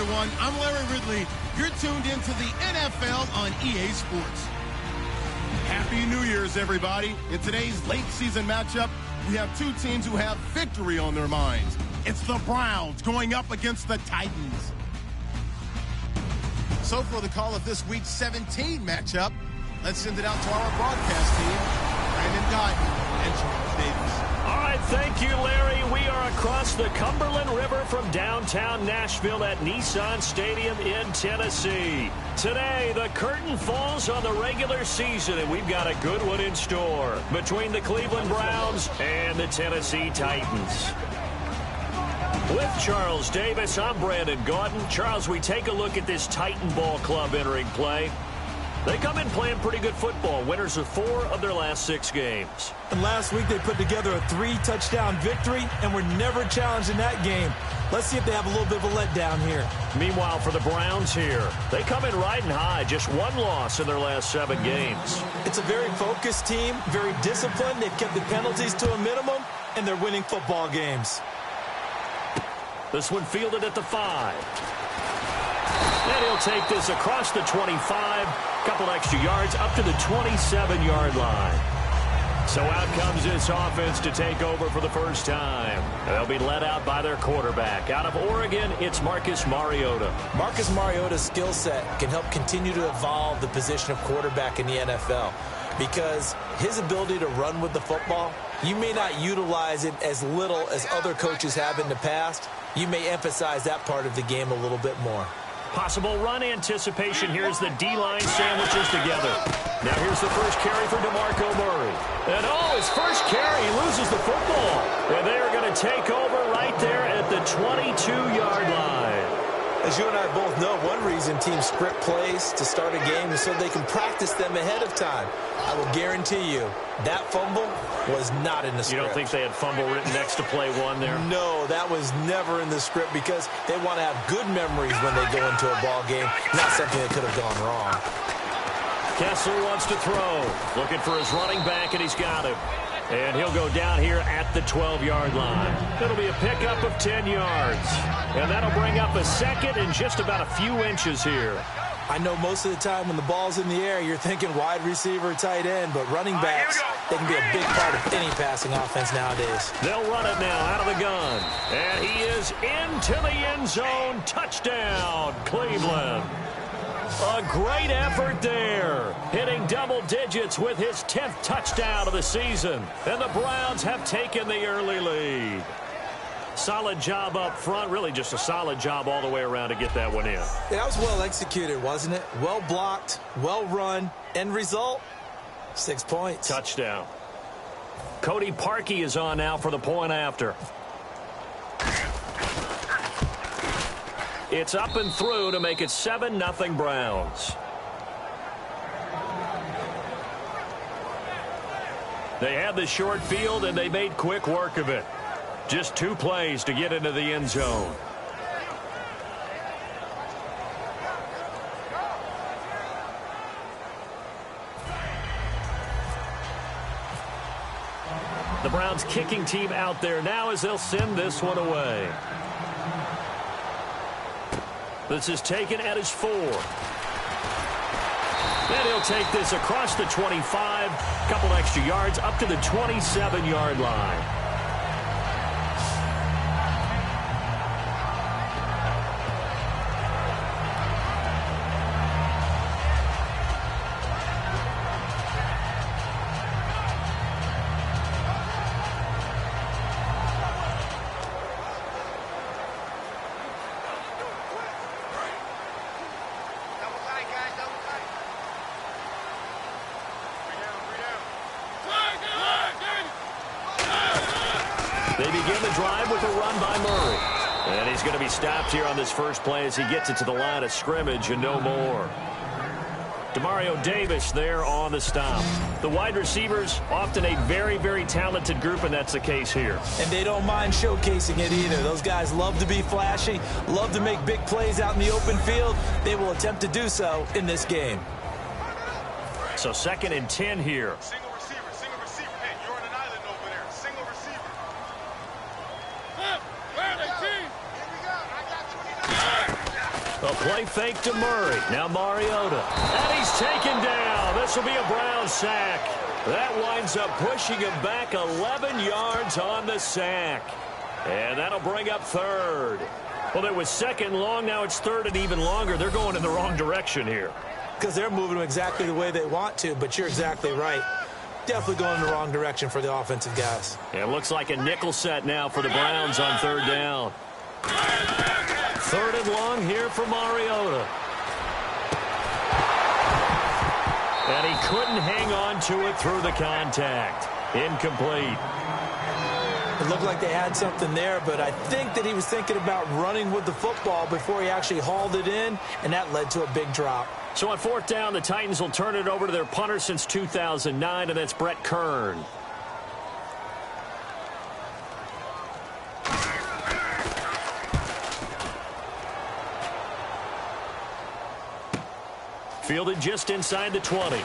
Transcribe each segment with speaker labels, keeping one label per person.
Speaker 1: everyone. I'm Larry Ridley. You're tuned into the NFL on EA Sports. Happy New Year's, everybody. In today's late season matchup, we have two teams who have victory on their minds. It's the Browns going up against the Titans. So for the call of this week's 17 matchup, let's send it out to our broadcast team, Brandon Guyton and Charles Davis.
Speaker 2: All right, thank you, Larry. We are across the Cumberland River from downtown Nashville at Nissan Stadium in Tennessee. Today, the curtain falls on the regular season, and we've got a good one in store between the Cleveland Browns and the Tennessee Titans. With Charles Davis, I'm Brandon Guyton. Charles, we take a look at this Titan ball club entering play. They come in playing pretty good football. Winners of 4 of their last 6 games.
Speaker 3: And last week they put together a 3-touchdown victory and were never challenged in that game. Let's see if they have a little bit of a letdown here.
Speaker 2: Meanwhile, for the Browns here, they come in riding high. Just 1 loss in their last 7 games.
Speaker 3: It's a very focused team, very disciplined. They've kept the penalties to a minimum, and they're winning football games.
Speaker 2: This one fielded at the 5. And he'll take this across the 25. Couple extra yards up to the 27-yard line. So out comes this offense to take over for the first time. They'll be led out by their quarterback. Out of Oregon, it's Marcus Mariota.
Speaker 4: Marcus Mariota's skill set can help continue to evolve the position of quarterback in the NFL because his ability to run with the football, you may not utilize it as little as other coaches have in the past. You may emphasize that part of the game a little bit more.
Speaker 2: Possible run anticipation. Here's the D-line sandwiches together. Now here's the first carry for DeMarco Murray. And his first carry, he loses the football. And they're going to take over right there at the 22-yard line.
Speaker 4: As you and I both know, one reason teams script plays to start a game is so they can practice them ahead of time. I will guarantee you that fumble was not in the script.
Speaker 2: You don't think they had fumble written next to play 1 there?
Speaker 4: No, that was never in the script because they want to have good memories when they go into a ball game, not something that could have gone wrong.
Speaker 2: Kessler wants to throw. Looking for his running back, and he's got him. And he'll go down here at the 12-yard line. It'll be a pickup of 10 yards. And that'll bring up a second and just about a few inches here.
Speaker 4: I know most of the time when the ball's in the air, you're thinking wide receiver, tight end, but running backs, they can be a big part of any passing offense nowadays.
Speaker 2: They'll run it now out of the gun. And he is into the end zone. Touchdown, Cleveland. A great effort there, hitting double digits with his 10th touchdown of the season. And the Browns have taken the early lead. Solid job up front, really just a solid job all the way around to get that one in.
Speaker 4: Yeah, that was well executed, wasn't it? Well blocked, well run. End result, 6 points.
Speaker 2: Touchdown. Cody Parkey is on now for the point after. It's up and through to make it 7-0 Browns. They had the short field, and they made quick work of it. Just 2 plays to get into the end zone. The Browns kicking team out there now as they'll send this one away. This is taken at his 4. And he'll take this across the 25. Couple extra yards up to the 27-yard line. They begin the drive with a run by Murray. And he's going to be stopped here on this first play as he gets it to the line of scrimmage and no more. Demario Davis there on the stop. The wide receivers, often a very, very talented group, and that's the case here.
Speaker 4: And they don't mind showcasing it either. Those guys love to be flashy, love to make big plays out in the open field. They will attempt to do so in this game.
Speaker 2: So 2nd and 10 here.
Speaker 5: Single receiver. Hey, you're on an island over there. Single receiver. Where are they, team? Here we go. I got 29.
Speaker 2: play fake to Murray. Now Mariota. And he's taken down. This will be a Brown sack. That winds up pushing him back 11 yards on the sack. And that'll bring up third. Well, it was second long. Now it's third and even longer. They're going in the wrong direction here.
Speaker 4: Because they're moving exactly the way they want to, but you're exactly right. Definitely going in the wrong direction for the offensive guys.
Speaker 2: It looks like a nickel set now for the Browns on third down. Third and long here for Mariota. And he couldn't hang on to it through the contact. Incomplete.
Speaker 4: It looked like they had something there, but I think that he was thinking about running with the football before he actually hauled it in, and that led to a big drop.
Speaker 2: So on fourth down, the Titans will turn it over to their punter since 2009, and that's Brett Kern. Fielded just inside the 20.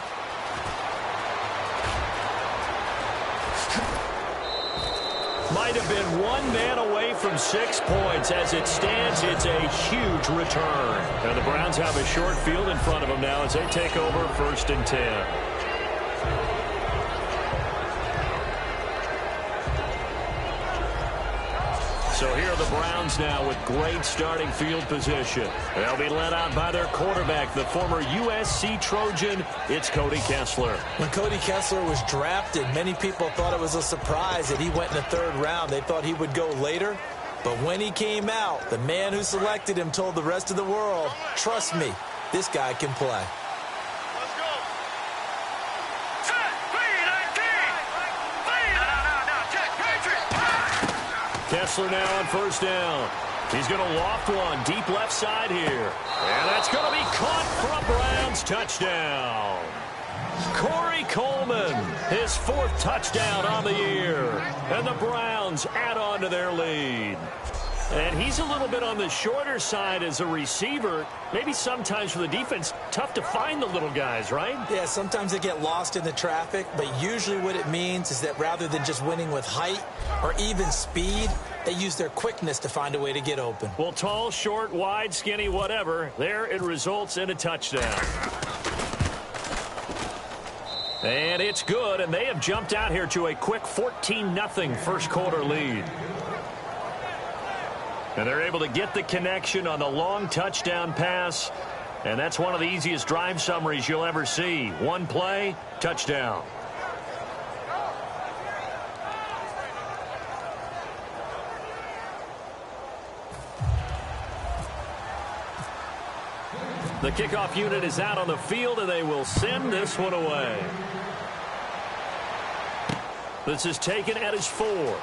Speaker 2: Might have been one man away from 6 points. As it stands, it's a huge return. And the Browns have a short field in front of them now as they take over first and 10. So here are the Browns now with great starting field position. They'll be led out by their quarterback, the former USC Trojan. It's Cody Kessler.
Speaker 4: When Cody Kessler was drafted, many people thought it was a surprise that he went in the third round. They thought he would go later. But when he came out, the man who selected him told the rest of the world, trust me, this guy can play.
Speaker 2: Kessler now on first down. He's going to loft one deep left side here. And that's going to be caught for a Browns touchdown. Corey Coleman, his 4th touchdown on the year. And the Browns add on to their lead. And he's a little bit on the shorter side as a receiver. Maybe sometimes for the defense, tough to find the little guys, right?
Speaker 4: Yeah, sometimes they get lost in the traffic, but usually what it means is that rather than just winning with height or even speed, they use their quickness to find a way to get open.
Speaker 2: Well, tall, short, wide, skinny, whatever, there it results in a touchdown. And it's good, and they have jumped out here to a quick 14-0 first quarter lead. And they're able to get the connection on the long touchdown pass. And that's one of the easiest drive summaries you'll ever see. One play, touchdown. The kickoff unit is out on the field, and they will send this one away. This is taken at his 4.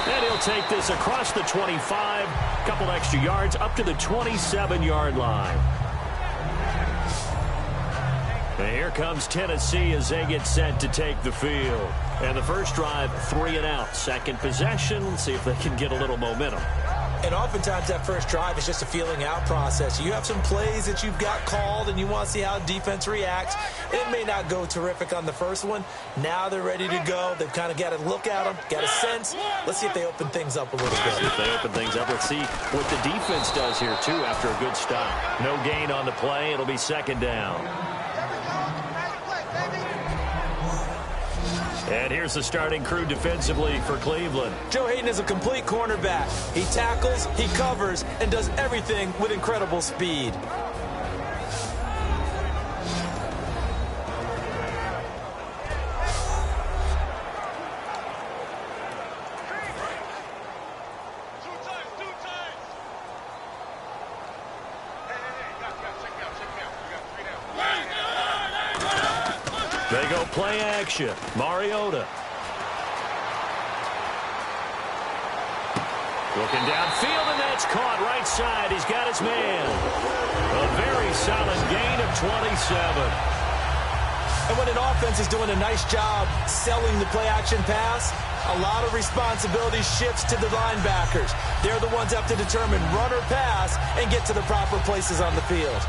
Speaker 2: And he'll take this across the 25, a couple extra yards, up to the 27-yard line. And here comes Tennessee as they get set to take the field. And the first drive, 3 and out. Second possession, let's see if they can get a little momentum.
Speaker 4: And oftentimes that first drive is just a feeling out process. You have some plays that you've got called and you want to see how defense reacts. It may not go terrific on the first one. Now they're ready to go. They've kind of got a look at them, got a sense. Let's see if they open things up a little bit.
Speaker 2: See if they open things up. Let's see what the defense does here, too, after a good stop. No gain on the play. It'll be second down. And here's the starting crew defensively for Cleveland.
Speaker 4: Joe Hayden is a complete cornerback. He tackles, he covers, and does everything with incredible speed.
Speaker 2: They go play action. Mariota. Looking downfield, and that's caught right side. He's got his man. A very solid gain of 27.
Speaker 4: And when an offense is doing a nice job selling the play-action pass, a lot of responsibility shifts to the linebackers. They're the ones that have to determine run or pass and get to the proper places on the field.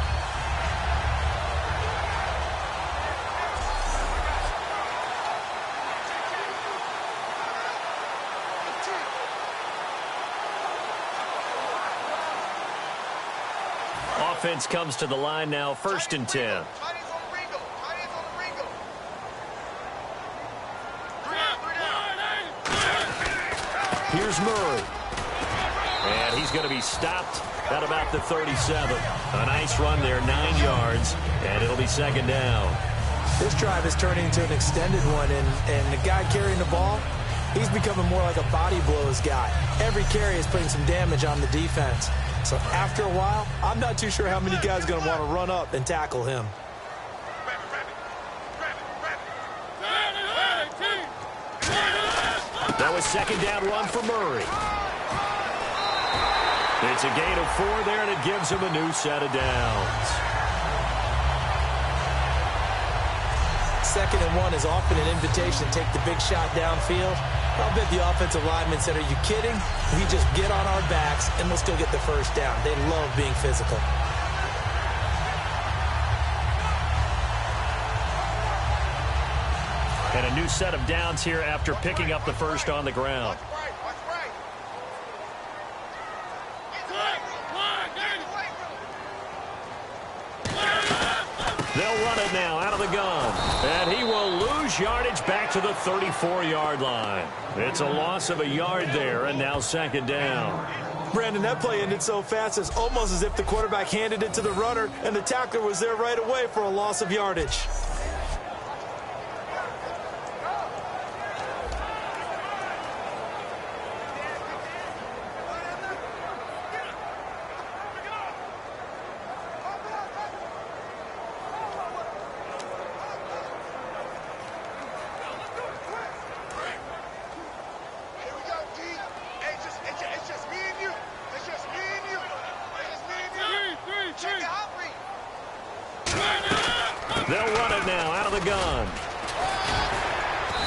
Speaker 2: offense comes to the line now, 1st and 10. Here's Murray. And he's going to be stopped at about the 37. A nice run there, 9 yards, and it'll be 2nd down.
Speaker 4: This drive is turning into an extended one, and the guy carrying the ball, he's becoming more like a body blows guy. Every carry is putting some damage on the defense. So after a while, I'm not too sure how many guys are going to want to run up and tackle him.
Speaker 2: That was 2nd down run for Murray. It's a gain of 4 there, and it gives him a new set of downs.
Speaker 4: 2nd and 1 is often an invitation to take the big shot downfield. I'll bet the offensive linemen said, are you kidding? We just get on our backs, and we'll still get the 1st down. They love being physical.
Speaker 2: And a new set of downs here after picking up the 1st on the ground. They'll run it now out of the gun. And he will lose yardage back to the 34-yard line. It's a loss of a yard there, and now 2nd down.
Speaker 3: Brandon, that play ended so fast, it's almost as if the quarterback handed it to the runner, and the tackler was there right away for a loss of yardage.
Speaker 2: They'll run it now out of the gun.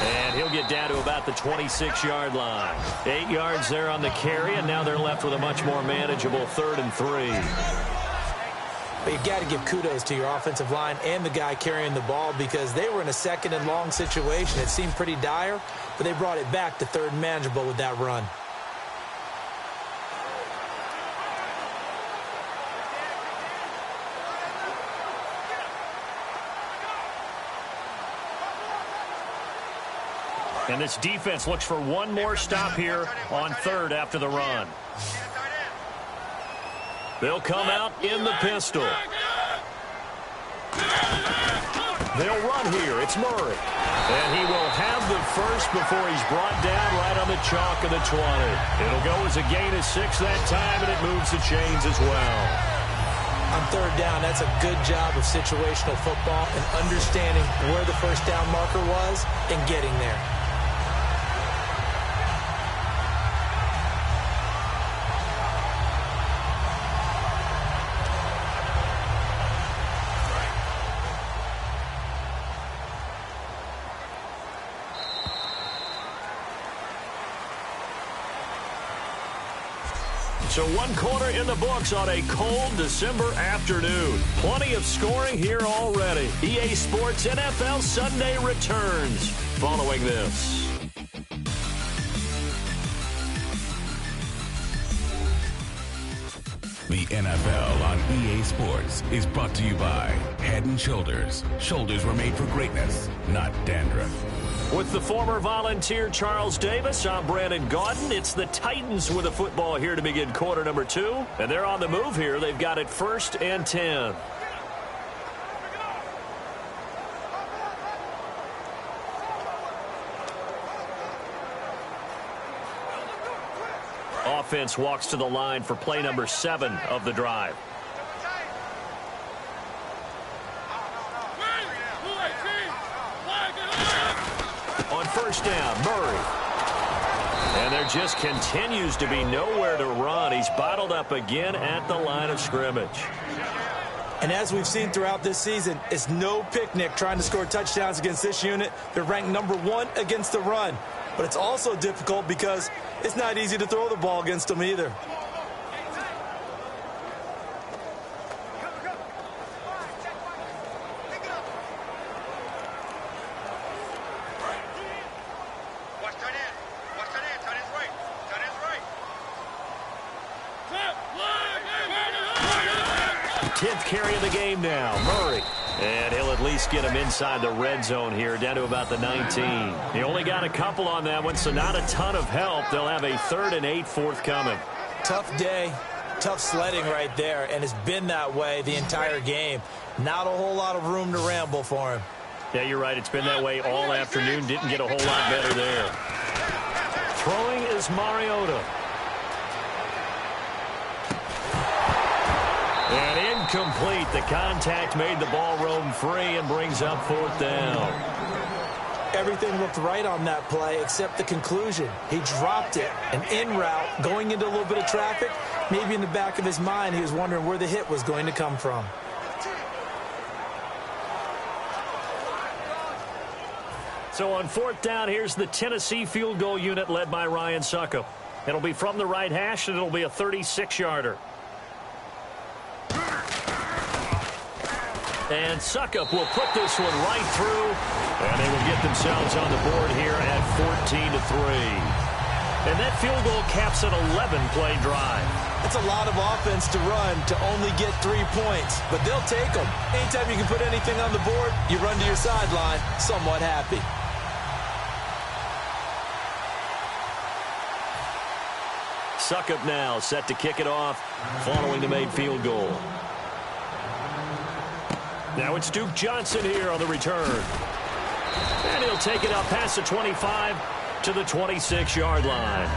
Speaker 2: And he'll get down to about the 26-yard line. 8 yards there on the carry, and now they're left with a much more manageable 3rd and 3.
Speaker 4: But you've got to give kudos to your offensive line and the guy carrying the ball, because they were in a 2nd and long situation. It seemed pretty dire, but they brought it back to 3rd and manageable with that run.
Speaker 2: And this defense looks for one more stop here on 3rd after the run. They'll come out in the pistol. They'll run here. It's Murray. And he will have the 1st before he's brought down right on the chalk of the 20. It'll go as a gain of 6 that time, and it moves the chains as well.
Speaker 4: On 3rd down, that's a good job of situational football and understanding where the 1st down marker was and getting there.
Speaker 2: So 1 quarter in the books on a cold December afternoon. Plenty of scoring here already. EA Sports NFL Sunday returns following this.
Speaker 6: The NFL on EA Sports is brought to you by Head & Shoulders. Shoulders were made for greatness, not dandruff.
Speaker 2: With the former Volunteer Charles Davis, I'm Brandon Gaudin. It's the Titans with a football here to begin quarter number 2. And they're on the move here. They've got it 1st and 10. Offense walks to the line for play number 7 of the drive. On 1st down, Murray. And there just continues to be nowhere to run. He's bottled up again at the line of scrimmage.
Speaker 3: And as we've seen throughout this season, it's no picnic trying to score touchdowns against this unit. They're ranked number 1 against the run. But it's also difficult because it's not easy to throw the ball against them either.
Speaker 2: 10th carry of the game now. Murray. And he'll at least get him inside the red zone here, down to about the 19. He only got a couple on that one, so not a ton of help. They'll have a 3rd and 8 forthcoming.
Speaker 4: Tough day, tough sledding right there, and it's been that way the entire game. Not a whole lot of room to ramble for him.
Speaker 2: Yeah, you're right. It's been that way all afternoon. Didn't get a whole lot better there. Throwing is Mariota. And incomplete. The contact made the ball roam free and brings up 4th down.
Speaker 4: Everything looked right on that play except the conclusion. He dropped it, an in route, going into a little bit of traffic. Maybe in the back of his mind, he was wondering where the hit was going to come from.
Speaker 2: So on 4th down, here's the Tennessee field goal unit led by Ryan Suckup. It'll be from the right hash, and it'll be a 36-yarder. And Suckup will put this one right through, and they will get themselves on the board here at 14-3. And that field goal caps an 11-play drive.
Speaker 4: It's a lot of offense to run to only get 3 points, but they'll take them. Anytime you can put anything on the board, you run to your sideline somewhat happy.
Speaker 2: Suckup now set to kick it off following the made field goal. Now it's Duke Johnson here on the return. And he'll take it out past the 25 to the 26-yard line.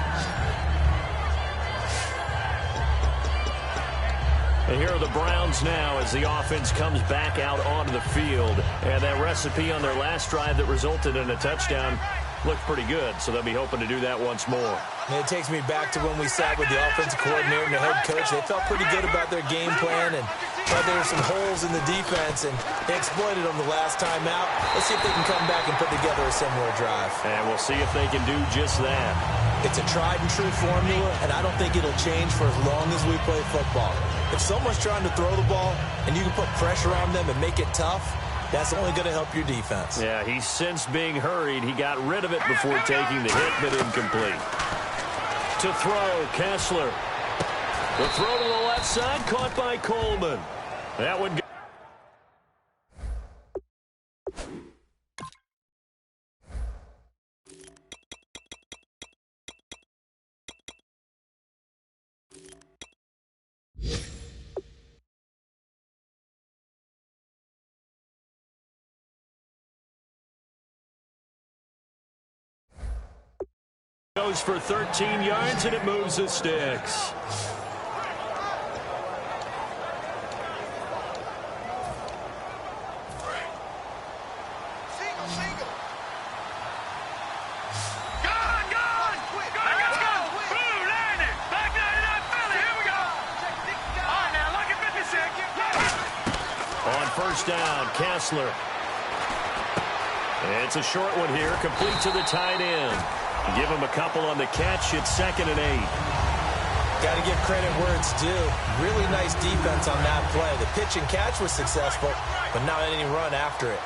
Speaker 2: And here are the Browns now as the offense comes back out onto the field. And that recipe on their last drive that resulted in a touchdown looked pretty good, so they'll be hoping to do that once more.
Speaker 4: And it takes me back to when we sat with the offensive coordinator and the head coach. They felt pretty good about their game plan, and but there were some holes in the defense, and they exploited them the last time out. Let's see if they can come back and put together a similar drive.
Speaker 2: And we'll see if they can do just that.
Speaker 4: It's a tried-and-true formula, and I don't think it'll change for as long as we play football. If someone's trying to throw the ball and you can put pressure on them and make it tough, that's only going to help your defense.
Speaker 2: Yeah, he's since being hurried. He got rid of it before taking the hit, but incomplete. To throw, Kessler. The throw to the left side, caught by Coleman. That one goes for 13 yards, and it moves the sticks. On first down, Kessler. It's a short one here, complete to the tight end. Give him a couple on the catch. It's 2nd and 8.
Speaker 4: Got to give credit where it's due. Really nice defense on that play. The pitch and catch was successful, but not any run after it.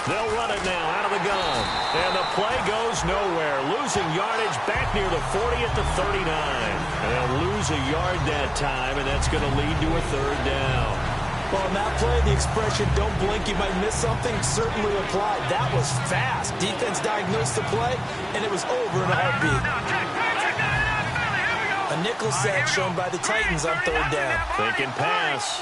Speaker 2: They'll run it now out of the gun. And the play goes nowhere. Losing yardage back near the 40 at the 39. And they'll lose a yard that time, and that's going to lead to a 3rd down.
Speaker 4: Well, on that play, the expression, don't blink, you might miss something, certainly applied. That was fast. Defense diagnosed the play, and it was over in a heartbeat. A nickel set shown by the Titans on 3rd down.
Speaker 2: Thinking pass.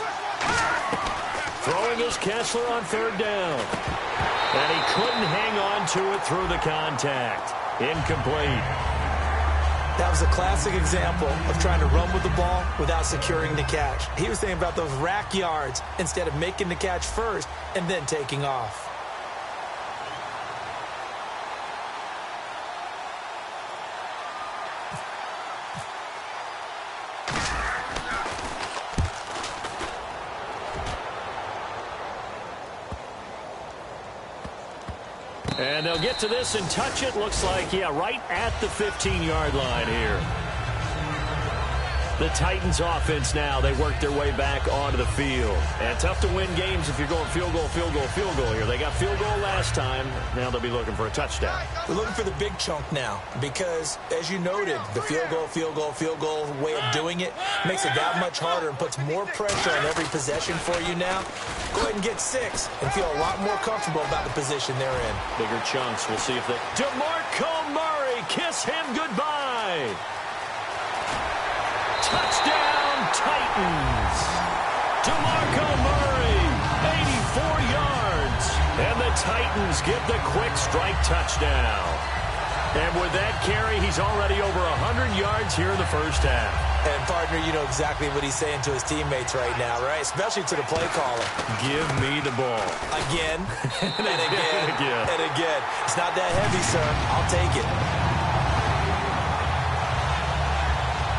Speaker 2: Throwing is Kessler on 3rd down. And he couldn't hang on to it through the contact. Incomplete.
Speaker 4: That was a classic example of trying to run with the ball without securing the catch. He was thinking about those rack yards instead of making the catch first and then taking off.
Speaker 2: And they'll get to this and touch it. Looks like, yeah, right at the 15-yard line here. The Titans offense now, they work their way back onto the field. And tough to win games if you're going field goal here. They got field goal last time. Now they'll be looking for a touchdown.
Speaker 4: They're looking for the big chunk now because, as you noted, the field goal way of doing it makes it that much harder and puts more pressure on every possession for you now. Go ahead and get 6 and feel a lot more comfortable about the position they're in.
Speaker 2: Bigger chunks. We'll see if they... DeMarco Murray, kiss him goodbye. Touchdown, Titans. DeMarco Murray, 84 yards. And the Titans get the quick strike touchdown. And with that carry, he's already over 100 yards here in the first half.
Speaker 4: And, partner, you know exactly what he's saying to his teammates right now, right? Especially to the play caller.
Speaker 2: Give me the ball.
Speaker 4: Again, and again,
Speaker 2: again.
Speaker 4: and again. It's not that heavy, sir. I'll take it.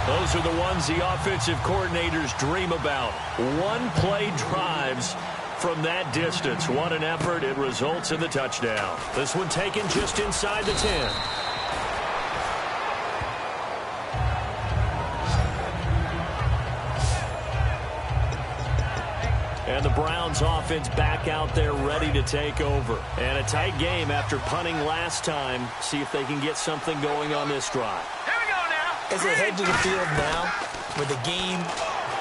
Speaker 2: Those are the ones the offensive coordinators dream about. One-play drives from that distance. What an effort. It results in the touchdown. This one taken just inside the 10. And the Browns offense back out there ready to take over. And a tight game after punting last time. See if they can get something going on this drive.
Speaker 4: As they head to the field now, with the game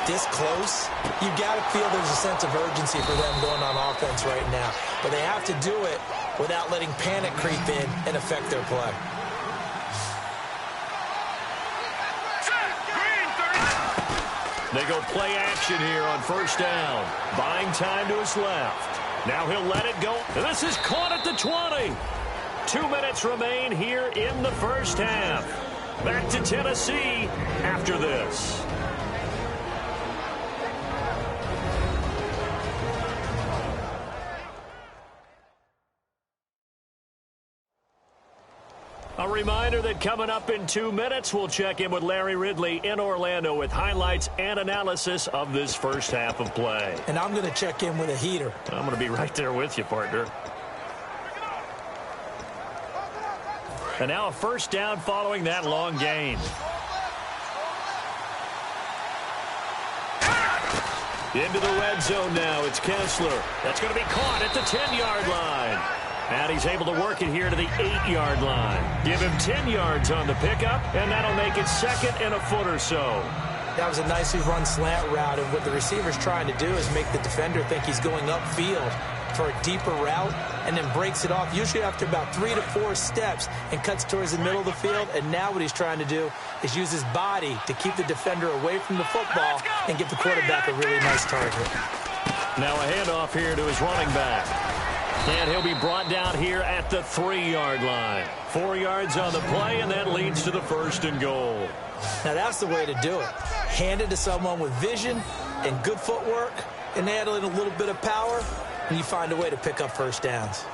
Speaker 4: this close, you've got to feel there's a sense of urgency for them going on offense right now. But they have to do it without letting panic creep in and affect their play.
Speaker 2: They go play action here on first down. Buying time to his left. Now he'll let it go. And this is caught at the 20. 2 minutes remain here in the first half. Back to Tennessee after this. A reminder that coming up in 2 minutes, we'll check in with Larry Ridley in Orlando with highlights and analysis of this first half of play.
Speaker 4: And I'm going to check in with a heater.
Speaker 2: I'm going to be right there with you, partner. And now a first down following that long gain. Into the red zone now. It's Kessler. That's going to be caught at the 10-yard line. And he's able to work it here to the 8-yard line. Give him 10 yards on the pickup, and that'll make it second and a foot or so.
Speaker 4: That was a nicely run slant route, and what the receiver's trying to do is make the defender think he's going upfield for a deeper route, and then breaks it off, usually after about 3 to 4 steps, and cuts towards the middle of the field. And now what he's trying to do is use his body to keep the defender away from the football and give the quarterback a really nice target.
Speaker 2: Now a handoff here to his running back. And he'll be brought down here at the 3-yard line. 4 yards on the play, and that leads to the first and goal.
Speaker 4: Now that's the way to do it. Hand it to someone with vision and good footwork, and add in a little bit of power, and you find a way to pick up first downs.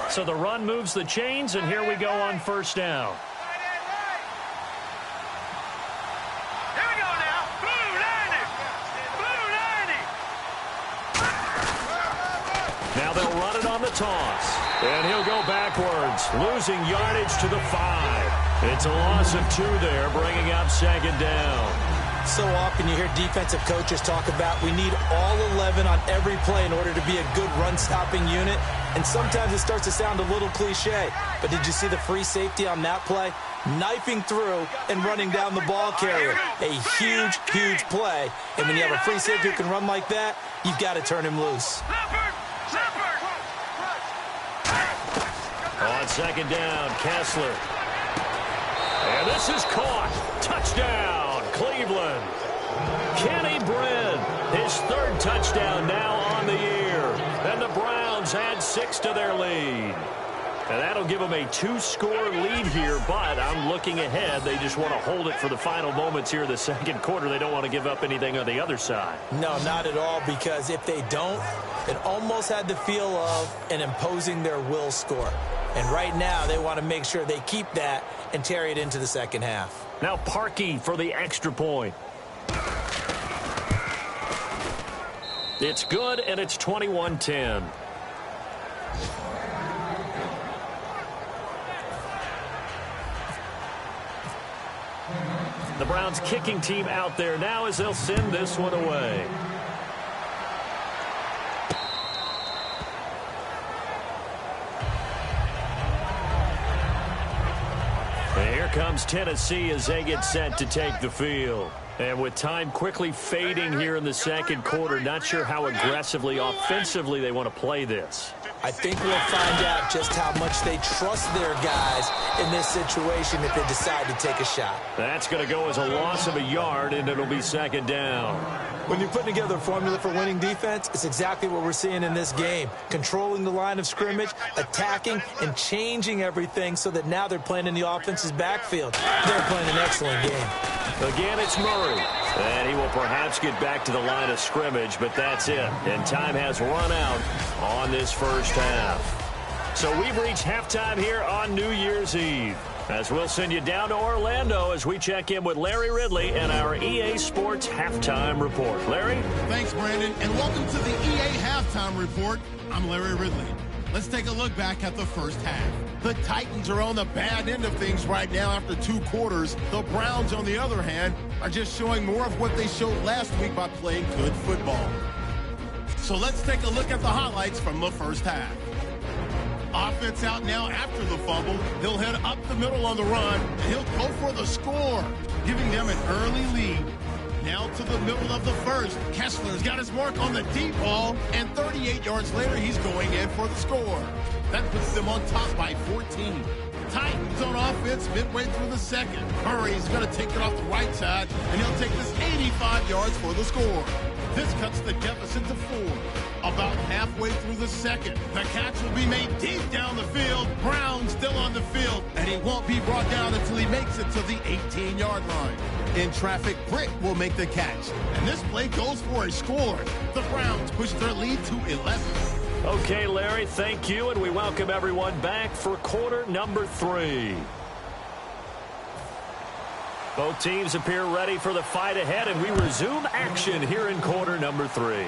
Speaker 2: So the run moves the chains, and here we go on first down. Now they'll run it on the toss. And he'll go backwards, losing yardage to the 5. It's a loss of 2 there, bringing up second down.
Speaker 4: So often you hear defensive coaches talk about we need all 11 on every play in order to be a good run-stopping unit. And sometimes it starts to sound a little cliche. But did you see the free safety on that play? Knifing through and running down the ball carrier. A huge, huge play. And when you have a free safety who can run like that, you've got to turn him loose.
Speaker 2: On second down, Kessler. And this is caught. Touchdown, Cleveland. Kenny Brin, his 3rd touchdown now on the year. And the Browns add 6 to their lead. And that'll give them a 2-score lead here, but I'm looking ahead. They just want to hold it for the final moments here in the second quarter. They don't want to give up anything on the other side.
Speaker 4: No, not at all, because if they don't, it almost had the feel of an imposing their will score. And right now, they want to make sure they keep that and carry it into the second half.
Speaker 2: Now Parkey for the extra point. It's good, and it's 21-10. The Browns kicking team out there now as they'll send this one away. And here comes Tennessee as they get set to take the field. And with time quickly fading here in the second quarter, not sure how aggressively, offensively they want to play this.
Speaker 4: I think we'll find out just how much they trust their guys in this situation if they decide to take a shot.
Speaker 2: That's going to go as a loss of a yard, and it'll be second down.
Speaker 4: When you put together a formula for winning defense, it's exactly what we're seeing in this game. Controlling the line of scrimmage, attacking, and changing everything so that now they're playing in the offense's backfield. They're playing an excellent game.
Speaker 2: Again, it's Murray. And he will perhaps get back to the line of scrimmage, but that's it. And time has run out on this first half. So we've reached halftime here on New Year's Eve. As we'll send you down to Orlando as we check in with Larry Ridley and our EA Sports Halftime Report. Larry?
Speaker 1: Thanks, Brandon, and welcome to the EA Halftime Report. I'm Larry Ridley. Let's take a look back at the first half. The Titans are on the bad end of things right now after 2 quarters. The Browns, on the other hand, are just showing more of what they showed last week by playing good football. So let's take a look at the highlights from the first half. Offense out now after the fumble. He'll head up the middle on the run, and he'll go for the score, giving them an early lead. Now to the middle of the first. Kessler's got his mark on the deep ball, and 38 yards later, he's going in for the score. That puts them on top by 14. Titans on offense midway through the second. Murray's going to take it off the right side, and he'll take this 85 yards for the score. This cuts the deficit to 4. About halfway through the second, the catch will be made deep down the field. Brown still on the field, and he won't be brought down until he makes it to the 18-yard line. In traffic, Britt will make the catch, and this play goes for a score. The Browns push their lead to 11.
Speaker 2: Okay, Larry, thank you, and we welcome everyone back for quarter number 3. Both teams appear ready for the fight ahead, and we resume action here in quarter number 3.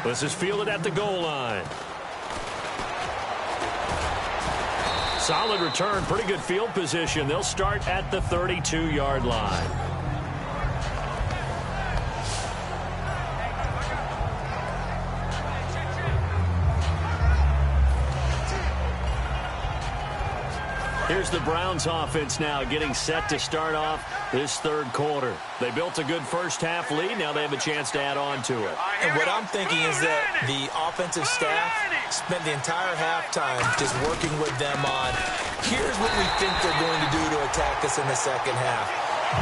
Speaker 2: This is fielded at the goal line. Solid return, pretty good field position. They'll start at the 32-yard line. Here's the Browns offense now getting set to start off this third quarter. They built a good first half lead. Now they have a chance to add on to it.
Speaker 4: And what I'm thinking is that the offensive staff spent the entire halftime just working with them on, here's what we think they're going to do to attack us in the second half.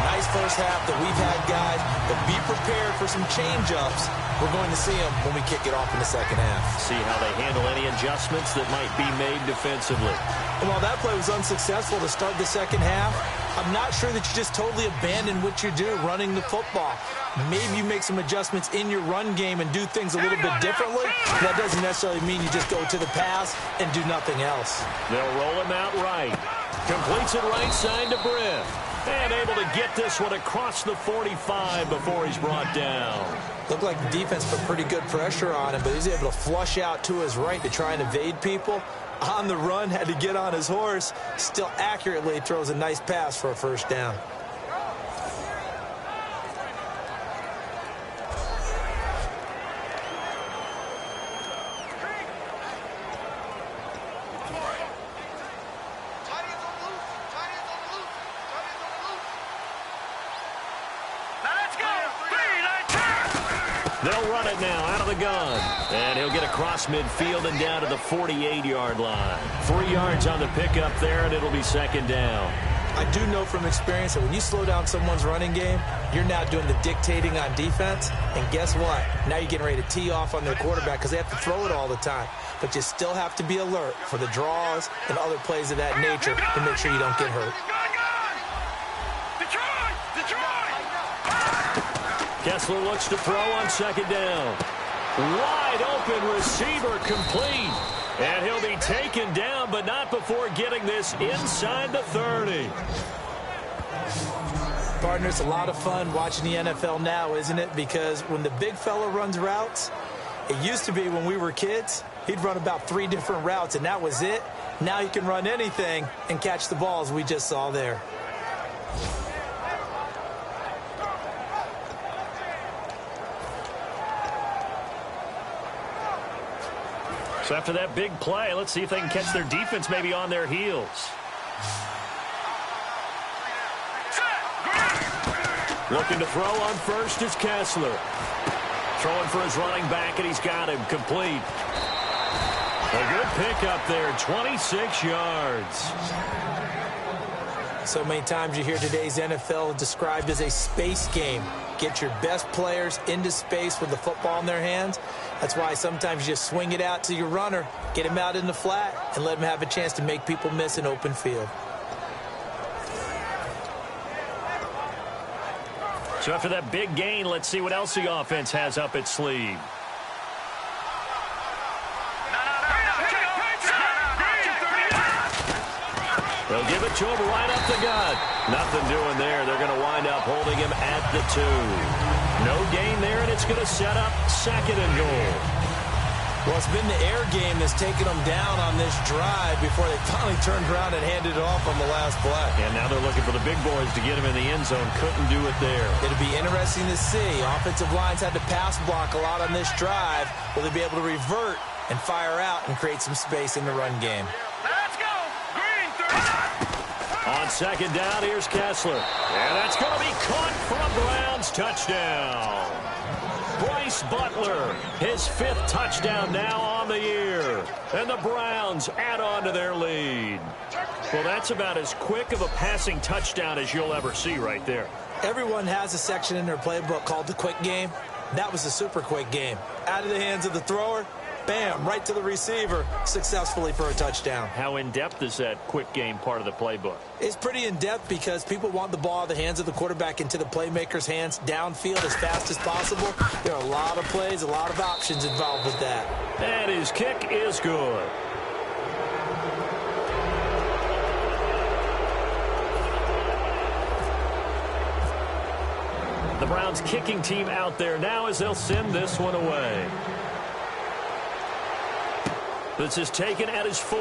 Speaker 4: Nice first half that we've had, guys, but be prepared for some change-ups. We're going to see them when we kick it off in the second half.
Speaker 2: See how they handle any adjustments that might be made defensively.
Speaker 4: And while that play was unsuccessful to start the second half, I'm not sure that you just totally abandon what you do running the football. Maybe you make some adjustments in your run game and do things a little bit differently. That doesn't necessarily mean you just go to the pass and do nothing else.
Speaker 2: They'll roll him out right. Completes it right side to Britt. And able to get this one across the 45 before he's brought down.
Speaker 4: Looked like the defense put pretty good pressure on him, but he's able to flush out to his right to try and evade people. On the run, had to get on his horse. Still accurately throws a nice pass for a first down.
Speaker 2: They'll run it now out of the gun. And he'll get across midfield and down to the 48-yard line. 3 yards on the pickup there, and it'll be second down.
Speaker 4: I do know from experience that when you slow down someone's running game, you're now doing the dictating on defense. And guess what? Now you're getting ready to tee off on their quarterback because they have to throw it all the time. But you still have to be alert for the draws and other plays of that nature to make sure you don't get hurt.
Speaker 2: Kessler looks to throw on second down. Wide open receiver complete. And he'll be taken down, but not before getting this inside the 30.
Speaker 4: Partner, it's a lot of fun watching the NFL now, isn't it? Because when the big fella runs routes, it used to be when we were kids, he'd run about 3 different routes, and that was it. Now he can run anything and catch the balls we just saw there.
Speaker 2: So after that big play, let's see if they can catch their defense maybe on their heels. Looking to throw on first is Kessler. Throwing for his running back, and he's got him complete. A good pickup there, 26 yards.
Speaker 4: So many times you hear today's NFL described as a space game. Get your best players into space with the football in their hands. That's why sometimes you just swing it out to your runner, get him out in the flat, and let him have a chance to make people miss an open field.
Speaker 2: So after that big gain, let's see what else the offense has up its sleeve. They'll give it to him right up the gut. Nothing doing there. They're going to wind up holding him at the 2. No gain there, and it's going to set up 2nd and goal.
Speaker 4: Well, it's been the air game that's taken them down on this drive before they finally turned around and handed it off on the last play.
Speaker 2: And now they're looking for the big boys to get him in the end zone. Couldn't do it there.
Speaker 4: It'll be interesting to see. Offensive lines had to pass block a lot on this drive. Will they be able to revert and fire out and create some space in the run game?
Speaker 5: Let's go. Green 30.
Speaker 2: On 2nd down, here's Kessler. And that's going to be caught for a Browns touchdown. Bryce Butler, his 5th touchdown now on the year. And the Browns add on to their lead. Well, that's about as quick of a passing touchdown as you'll ever see right there.
Speaker 4: Everyone has a section in their playbook called the quick game. That was a super quick game. Out of the hands of the thrower, bam, right to the receiver, successfully for a touchdown.
Speaker 2: How in-depth is that quick game part of the playbook?
Speaker 4: It's pretty in-depth because people want the ball out of the hands of the quarterback into the playmaker's hands downfield as fast as possible. There are a lot of plays, a lot of options involved with that.
Speaker 2: And his kick is good. The Browns kicking team out there now as they'll send this one away. This is taken at his 4.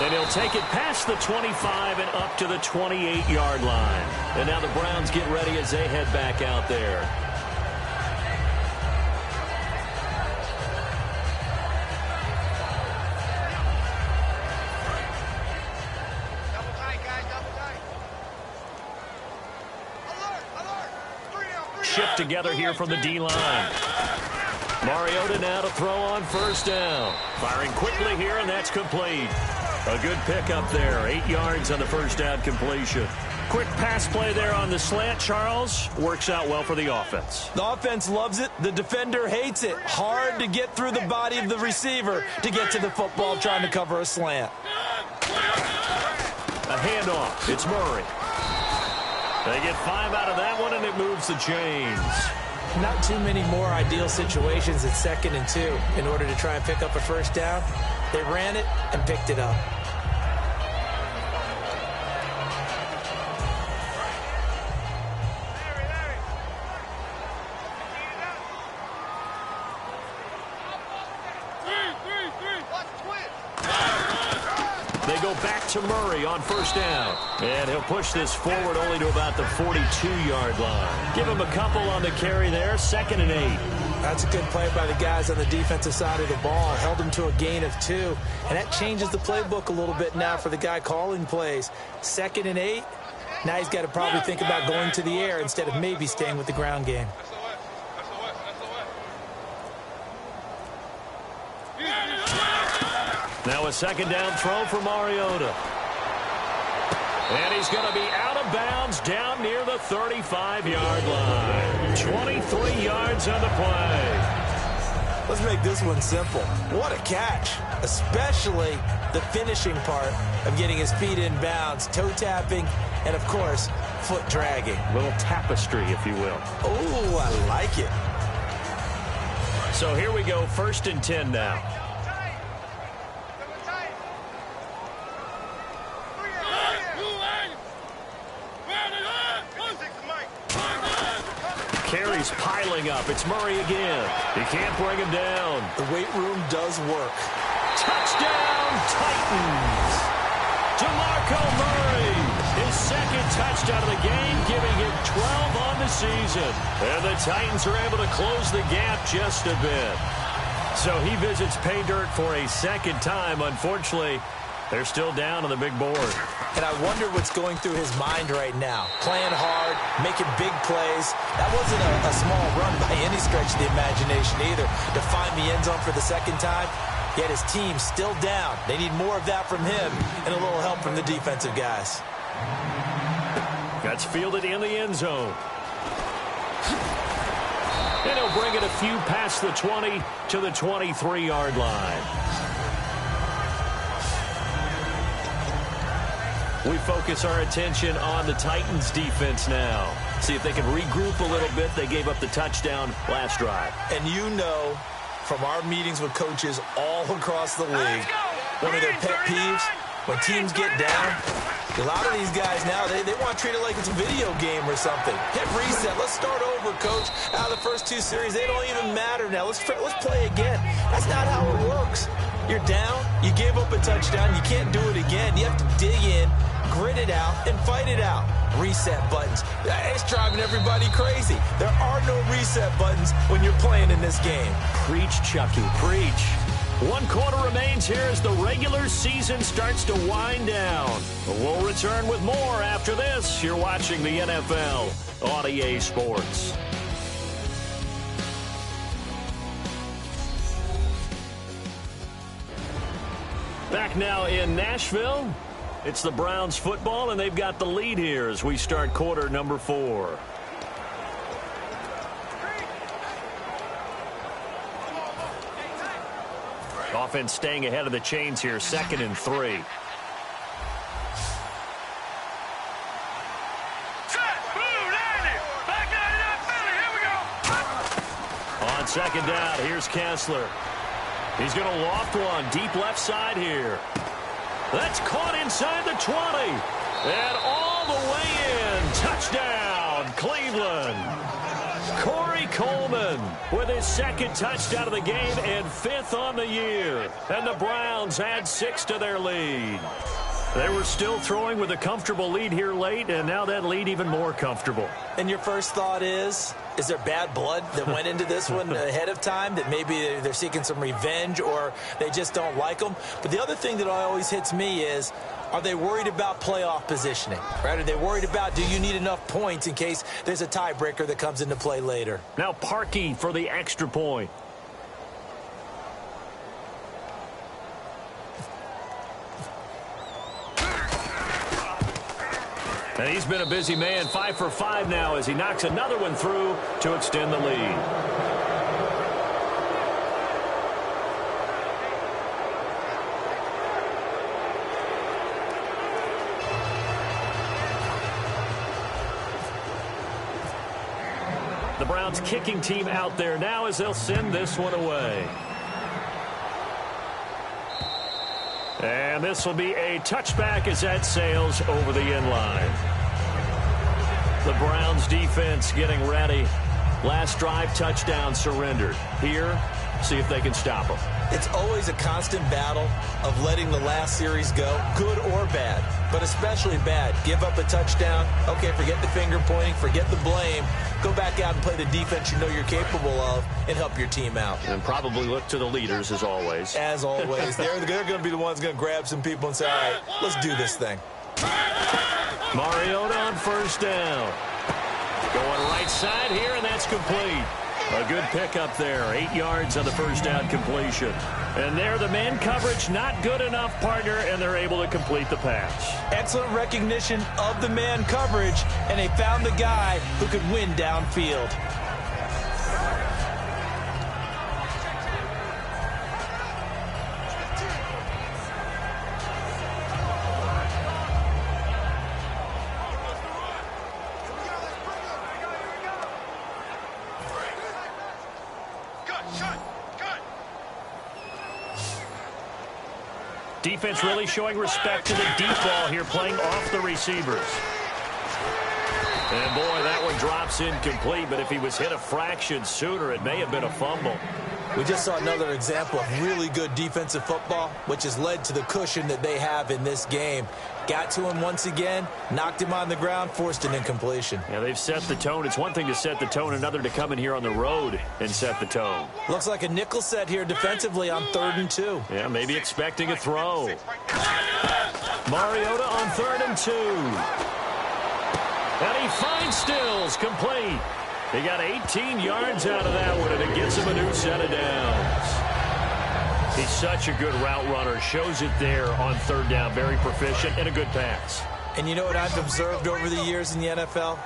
Speaker 2: And he'll take it past the 25 and up to the 28-yard line. And now the Browns get ready as they head back out there.
Speaker 5: Double tight, guys. Double tight. Alert. Alert. 3 down. 3
Speaker 2: Shift together here from the D-line. Mariota now to throw on 1st down. Firing quickly here, and that's complete. A good pickup there. 8 yards on the 1st down completion. Quick pass play there on the slant, Charles. Works out well for the offense.
Speaker 4: The offense loves it. The defender hates it. Hard to get through the body of the receiver to get to the football trying to cover a slant.
Speaker 2: A handoff. It's Murray. They get 5 out of that one, and it moves the chains.
Speaker 4: Not too many more ideal situations at 2nd and 2 in order to try and pick up a 1st down. They ran it and picked it up.
Speaker 2: They go back to Murray on 1st down. And he'll push this forward only to about the 42-yard line. Give him a couple on the carry there. 2nd and 8.
Speaker 4: That's a good play by the guys on the defensive side of the ball. Held him to a gain of 2. And that changes the playbook a little bit now for the guy calling plays. 2nd and 8. Now he's got to probably think about going to the air instead of maybe staying with the ground game.
Speaker 2: Now a 2nd down throw for Mariota. And he's going to be out of bounds down near the 35-yard line. 23 yards on the play.
Speaker 4: Let's make this one simple. What a catch, especially the finishing part of getting his feet in bounds, toe tapping, and, of course, foot dragging.
Speaker 2: A little tapestry, if you will.
Speaker 4: Oh, I like it.
Speaker 2: So here we go, 1st and 10 now. Carries piling up. It's Murray again. He can't bring him down.
Speaker 4: The weight room does work.
Speaker 2: Touchdown, Titans. DeMarco Murray, his 2nd touchdown of the game, giving him 12 on the season. And the Titans are able to close the gap just a bit. So he visits pay dirt for a second time. Unfortunately, they're still down on the big board.
Speaker 4: And I wonder what's going through his mind right now. Playing hard, making big plays. That wasn't a small run by any stretch of the imagination either. To find the end zone for the second time, yet his team still down. They need more of that from him and a little help from the defensive guys.
Speaker 2: That's fielded in the end zone. And he'll bring it a few past the 20 to the 23-yard line. We focus our attention on the Titans defense now. See if they can regroup a little bit. They gave up the touchdown last drive.
Speaker 4: And you know from our meetings with coaches all across the league, one of their pet peeves, when teams get down, a lot of these guys now, they want to treat it like it's a video game or something. Hit reset. Let's start over, coach. Out of the first two series, they don't even matter now. Let's play again. That's not how it works. You're down. You gave up a touchdown. You can't do it again. You have to dig in, grit it out, and fight it out. Reset buttons. It's driving everybody crazy. There are no reset buttons when you're playing in this game.
Speaker 2: Preach, Chucky. Preach. 1 quarter remains here as the regular season starts to wind down. We'll return with more after this. You're watching the NFL on EA Sports. Back now in Nashville. It's the Browns football, and they've got the lead here as we start quarter number 4. Offense staying ahead of the chains here, 2nd and 3. On 2nd down, here's Kessler. He's going to loft one deep left side here. That's caught inside the 20. And all the way in. Touchdown, Cleveland. Corey Coleman with his 2nd touchdown of the game and 5th on the year. And the Browns add 6 to their lead. They were still throwing with a comfortable lead here late, and now that lead even more comfortable.
Speaker 4: And your first thought is there bad blood that went into this one ahead of time, that maybe they're seeking some revenge or they just don't like them? But the other thing that always hits me is, are they worried about playoff positioning? Right? Are they worried about, do you need enough points in case there's a tiebreaker that comes into play later?
Speaker 2: Now Parkey for the extra point. And he's been a busy man, 5 for 5 now as he knocks another one through to extend the lead. The Browns kicking team out there now as they'll send this one away. And this will be a touchback as that sails over the end line. The Browns defense getting ready. Last drive touchdown surrendered. Here, see if they can stop them.
Speaker 4: It's always a constant battle of letting the last series go, good or bad, but especially bad. Give up a touchdown. Okay, forget the finger pointing, forget the blame. Go back out and play the defense you know you're capable of and help your team out.
Speaker 2: And probably look to the leaders as always.
Speaker 4: As always. They're going to be the ones going to grab some people and say, all right, let's do this thing.
Speaker 2: Mariota on 1st down. Going right side here, and that's complete. A good pickup there. 8 yards on the 1st down completion. And there, the man coverage not good enough, partner, and they're able to complete the pass.
Speaker 4: Excellent recognition of the man coverage, and they found the guy who could win downfield.
Speaker 2: Defense really showing respect to the deep ball here, playing off the receivers. And, boy, that one drops incomplete, but if he was hit a fraction sooner, it may have been a fumble.
Speaker 4: We just saw another example of really good defensive football, which has led to the cushion that they have in this game. Got to him once again, knocked him on the ground, forced an incompletion.
Speaker 2: Yeah, they've set the tone. It's one thing to set the tone, another to come in here on the road and set the tone.
Speaker 4: Looks like a nickel set here defensively on 3rd and 2.
Speaker 2: Yeah, maybe expecting a throw. Mariota on 3rd and 2. And he finds Stills, complete. He got 18 yards out of that one, and it gets him a new set of downs. He's such a good route runner. Shows it there on 3rd down. Very proficient and a good pass.
Speaker 4: And you know what I've observed over the years in the NFL?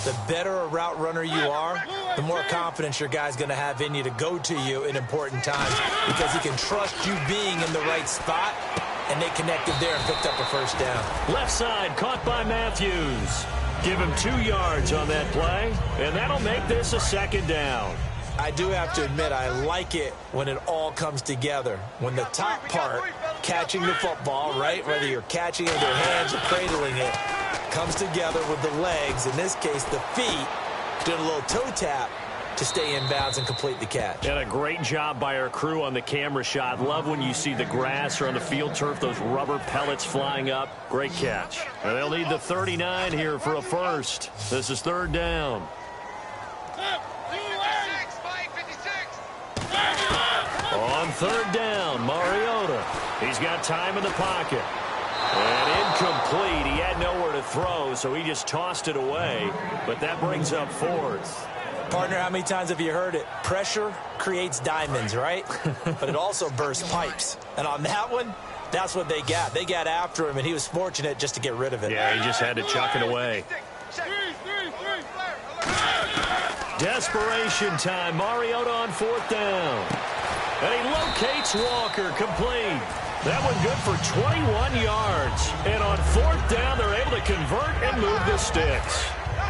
Speaker 4: The better a route runner you are, the more confidence your guy's going to have in you to go to you in important times because he can trust you being in the right spot, and they connected there and picked up a 1st down.
Speaker 2: Left side, caught by Matthews. Give him 2 yards on that play, and that'll make this a 2nd down.
Speaker 4: I do have to admit, I like it when it all comes together. When the top part, catching the football, right, whether you're catching it with your hands or cradling it, comes together with the legs, in this case the feet, doing a little toe tap to stay in bounds and complete the catch.
Speaker 2: And a great job by our crew on the camera shot. Love when you see the grass or on the field turf, those rubber pellets flying up. Great catch. And they'll need the 39 here for a first. This is 3rd down. On 3rd down, Mariota. He's got time in the pocket. And incomplete. He had nowhere to throw, so he just tossed it away. But that brings up 4th.
Speaker 4: Partner, how many times have you heard it? Pressure creates diamonds, right? But it also bursts pipes. And on that one, that's what they got. They got after him, and he was fortunate just to get rid of it.
Speaker 2: Yeah, he just had to chuck it away. Desperation time. Mariota on 4th down. And he locates Walker, complete. That one good for 21 yards. And on 4th down, they're able to convert and move the sticks.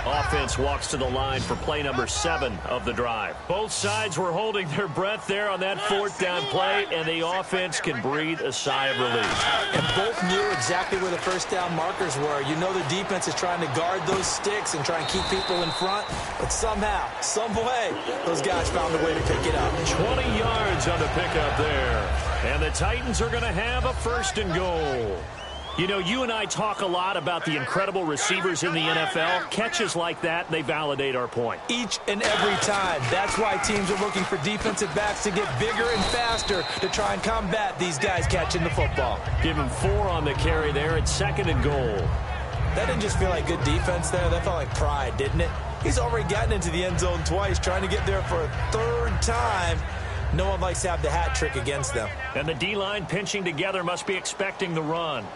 Speaker 2: Offense walks to the line for play number 7 of the drive. Both sides were holding their breath there on that 4th down play, and the offense can breathe a sigh of relief.
Speaker 4: And both knew exactly where the 1st down markers were. You know the defense is trying to guard those sticks and try and keep people in front, but somehow, some way, those guys found a way to pick it up.
Speaker 2: 20 yards on the pickup there. And the Titans are going to have a 1st and goal. You know, you and I talk a lot about the incredible receivers in the NFL. Catches like that, they validate our point.
Speaker 4: Each and every time. That's why teams are looking for defensive backs to get bigger and faster to try and combat these guys catching the football.
Speaker 2: Give him 4 on the carry there. It's 2nd and goal.
Speaker 4: That didn't just feel like good defense there. That felt like pride, didn't it? He's already gotten into the end zone twice, trying to get there for a 3rd time. No one likes to have the hat trick against them.
Speaker 2: And the D-line pinching together must be expecting the run.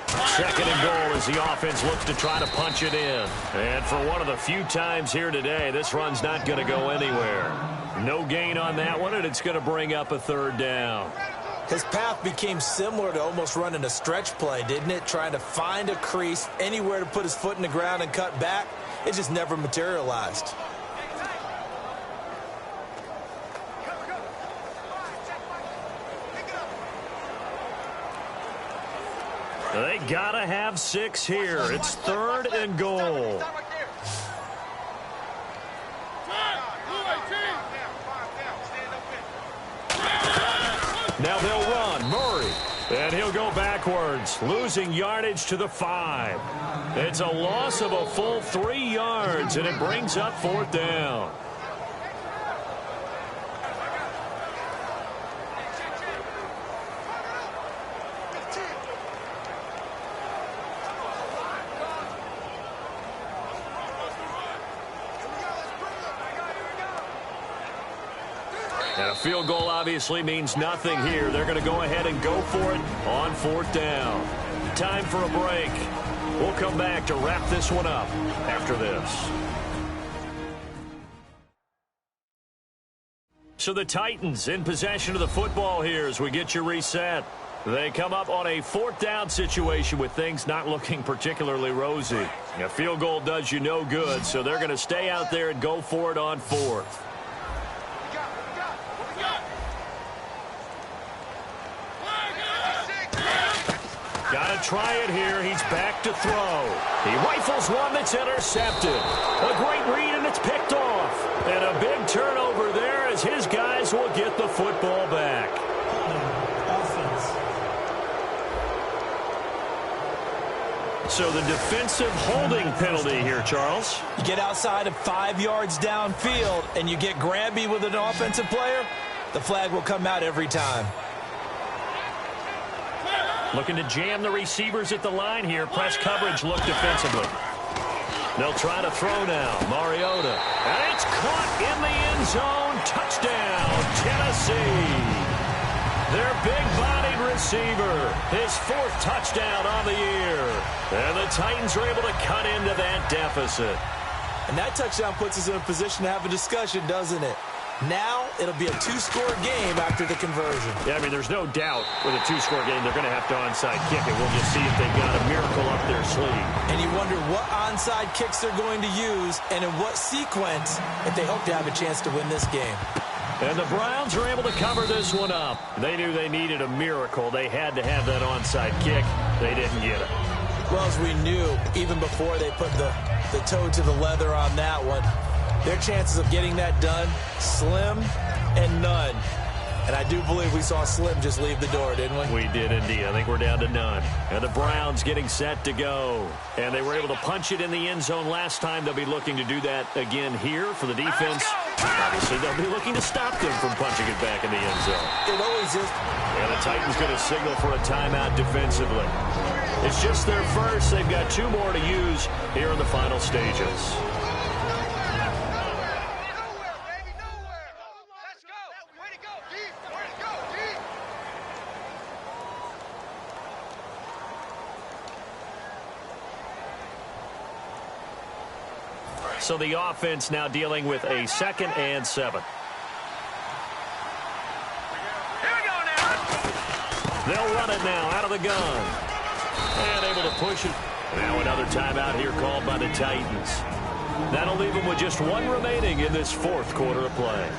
Speaker 2: 2nd and goal as the offense looks to try to punch it in. And for one of the few times here today, this run's not going to go anywhere. No gain on that one, and it's going to bring up a 3rd down.
Speaker 4: His path became similar to almost running a stretch play, didn't it? Trying to find a crease, anywhere to put his foot in the ground and cut back. It just never materialized.
Speaker 2: They gotta have 6 here. It's 3rd and goal. Now they'll run. Murray. And he'll go backwards, losing yardage to the 5. It's a loss of a full 3 yards, and it brings up 4th down. And a field goal obviously means nothing here. They're going to go ahead and go for it on 4th down. Time for a break. We'll come back to wrap this one up after this. So the Titans in possession of the football here as we get you reset. They come up on a 4th down situation with things not looking particularly rosy. A field goal does you no good, so they're going to stay out there and go for it on 4th. Got it to try it here. He's back to throw. He rifles one that's intercepted. A great read, and it's picked off. And a big turnover there as his guys will get the football back. So the defensive holding penalty here, Charles.
Speaker 4: You get outside of 5 yards downfield and you get grabby with an offensive player, the flag will come out every time.
Speaker 2: Looking to jam the receivers at the line here. Press coverage look defensively. They'll try to throw now. Mariota. And it's caught in the end zone. Touchdown, Tennessee. Their big-bodied receiver. His 4th touchdown on the year. And the Titans are able to cut into that deficit.
Speaker 4: And that touchdown puts us in a position to have a discussion, doesn't it? Now it'll be a 2-score game after the conversion.
Speaker 2: Yeah, I mean, there's no doubt with a 2-score game they're going to have to onside kick it. We'll just see if they've got a miracle up their sleeve.
Speaker 4: And you wonder what onside kicks they're going to use and in what sequence if they hope to have a chance to win this game.
Speaker 2: And the Browns are able to cover this one up. They knew they needed a miracle. They had to have that onside kick. They didn't get it.
Speaker 4: Well, as we knew, even before they put the toe to the leather on that one, their chances of getting that done, slim and none. And I do believe we saw Slim just leave the door, didn't we?
Speaker 2: We did indeed. I think we're down to none. And the Browns getting set to go. And they were able to punch it in the end zone last time. They'll be looking to do that again here for the defense. Obviously, they'll be looking to stop them from punching it back in the end zone.
Speaker 4: It always is.
Speaker 2: And the Titans going to signal for a timeout defensively. It's just their first. They've got 2 more to use here in the final stages. So the offense now dealing with a 2nd and 7. They'll run it now out of the gun. And able to push it. Now another timeout here called by the Titans. That'll leave them with just 1 remaining in this 4th quarter of play.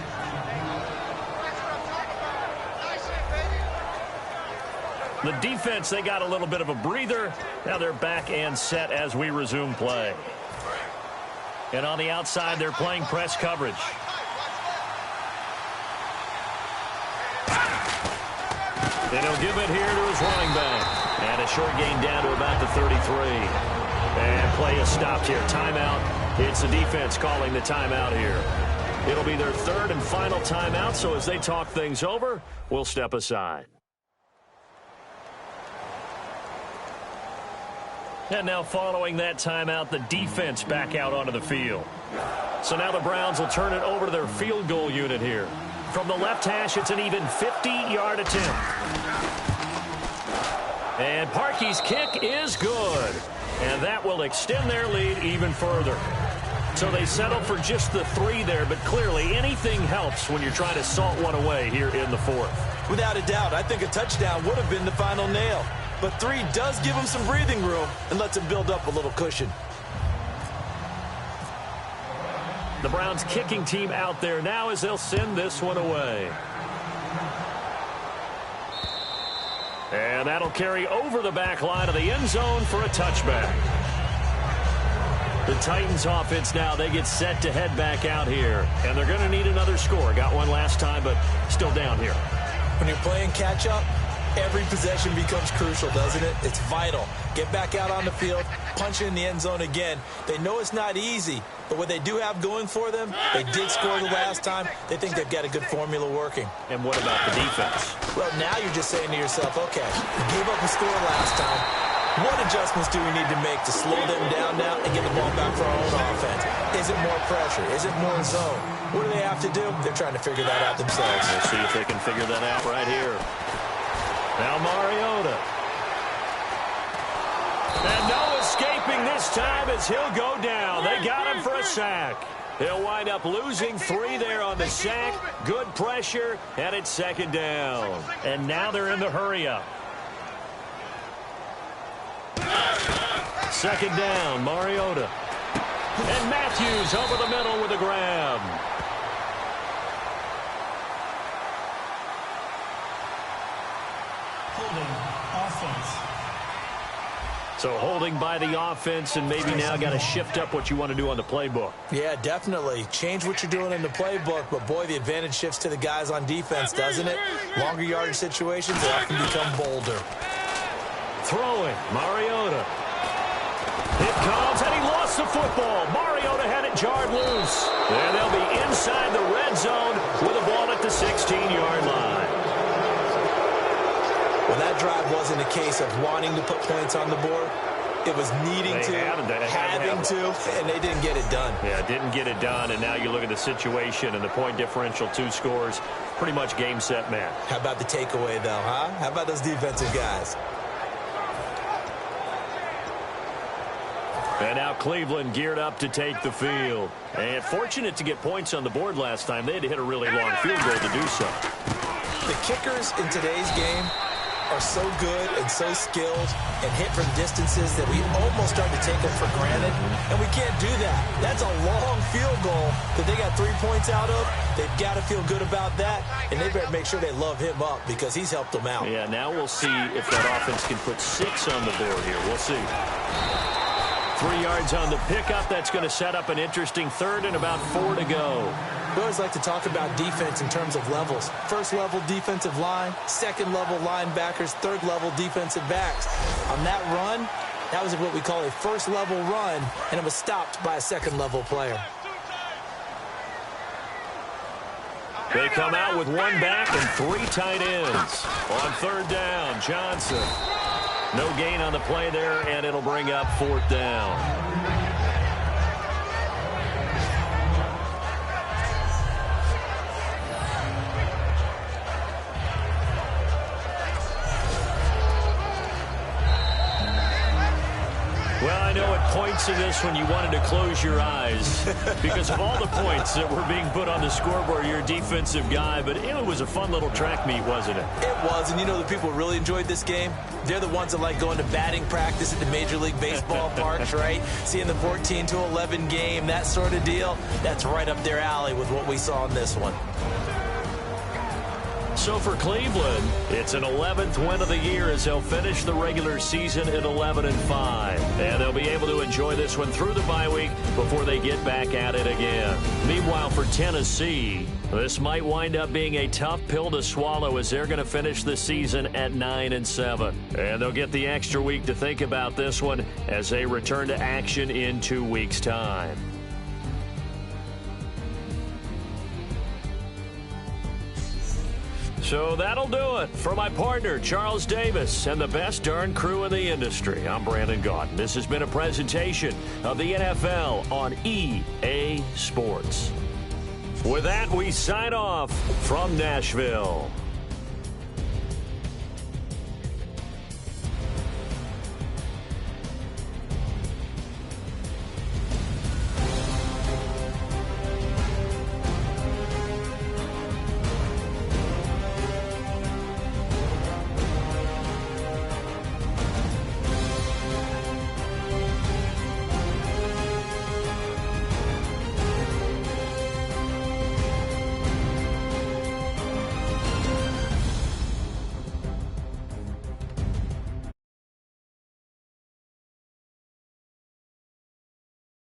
Speaker 2: The defense, they got a little bit of a breather. Now they're back and set as we resume play. And on the outside, they're playing press coverage. And he'll give it here to his running back. And a short gain down to about the 33. And play is stopped here. Timeout. It's the defense calling the timeout here. It'll be their 3rd and final timeout, so as they talk things over, we'll step aside. And now following that timeout, the defense back out onto the field. So now the Browns will turn it over to their field goal unit here. From the left hash, it's an even 50-yard attempt. And Parkey's kick is good. And that will extend their lead even further. So they settle for just the 3 there, but clearly anything helps when you're trying to salt one away here in the 4th.
Speaker 4: Without a doubt, I think a touchdown would have been the final nail. But 3 does give them some breathing room and lets them build up a little cushion.
Speaker 2: The Browns kicking team out there now as they'll send this one away. And that'll carry over the back line of the end zone for a touchback. The Titans offense now, they get set to head back out here. And they're going to need another score. Got one last time, but still down here.
Speaker 4: When you're playing catch-up, every possession becomes crucial, doesn't it? It's vital. Get back out on the field, punch it in the end zone again. They know it's not easy, but what they do have going for them, they did score the last time. They think they've got a good formula working.
Speaker 2: And what about the defense?
Speaker 4: Well, now you're just saying to yourself, okay, we gave up a score last time. What adjustments do we need to make to slow them down now and get the ball back for our own offense? Is it more pressure? Is it more zone? What do they have to do? They're trying to figure that out themselves.
Speaker 2: We'll see if they can figure that out right here. Now Mariota. And no escaping this time as he'll go down. They got him for a sack. He'll wind up losing 3 there on the sack. Good pressure, and it's 2nd down. And now they're in the hurry-up. 2nd down, Mariota. And Matthews over the middle with a grab. So holding by the offense, and maybe now got to shift up what you want to do on the playbook.
Speaker 4: Yeah, definitely. Change what you're doing in the playbook, but boy, the advantage shifts to the guys on defense, doesn't it? Longer yardage situations, they often become bolder.
Speaker 2: Throwing, Mariota. It comes, and he lost the football. Mariota had it jarred loose. And they'll be inside the red zone with the ball at the 16-yard line.
Speaker 4: Well, that drive wasn't a case of wanting to put points on the board. It was needing having to, and they didn't get it done.
Speaker 2: Yeah, didn't get it done, and now you look at the situation and the point differential, 2 scores, pretty much game, set, match.
Speaker 4: How about the takeaway, though, huh? How about those defensive guys?
Speaker 2: And now Cleveland geared up to take the field. And fortunate to get points on the board last time. They had to hit a really long field goal to do so.
Speaker 4: The kickers in today's game are so good and so skilled and hit from distances that we almost start to take them for granted, and we can't do that. That's a long field goal that they got 3 points out of. They've got to feel good about that, and they better make sure they love him up because he's helped them out.
Speaker 2: Yeah, now we'll see if that offense can put 6 on the board here. We'll see. 3 yards on the pickup. That's going to set up an interesting 3rd and about 4 to go.
Speaker 4: We always like to talk about defense in terms of levels. First level defensive line, second level linebackers, third level defensive backs. On that run, that was what we call a first level run, and it was stopped by a second level player.
Speaker 2: They come out with 1 back and 3 tight ends. On 3rd down, Johnson. No gain on the play there, and it'll bring up 4th down. Well, I know at points in this one you wanted to close your eyes because of all the points that were being put on the scoreboard. You're a defensive guy, but it was a fun little track meet, wasn't it?
Speaker 4: It was, and you know the people who really enjoyed this game? They're the ones that like going to batting practice at the Major League Baseball parks, right? Seeing the 14-11 game, that sort of deal. That's right up their alley with what we saw in this one.
Speaker 2: So for Cleveland, it's an 11th win of the year as they'll finish the regular season at 11-5. And they'll be able to enjoy this one through the bye week before they get back at it again. Meanwhile, for Tennessee, this might wind up being a tough pill to swallow as they're going to finish the season at 9-7. And they'll get the extra week to think about this one as they return to action in 2 weeks' time. So that'll do it. For my partner, Charles Davis, and the best darn crew in the industry, I'm Brandon Gaudin. This has been a presentation of the NFL on EA Sports. With that, we sign off from Nashville.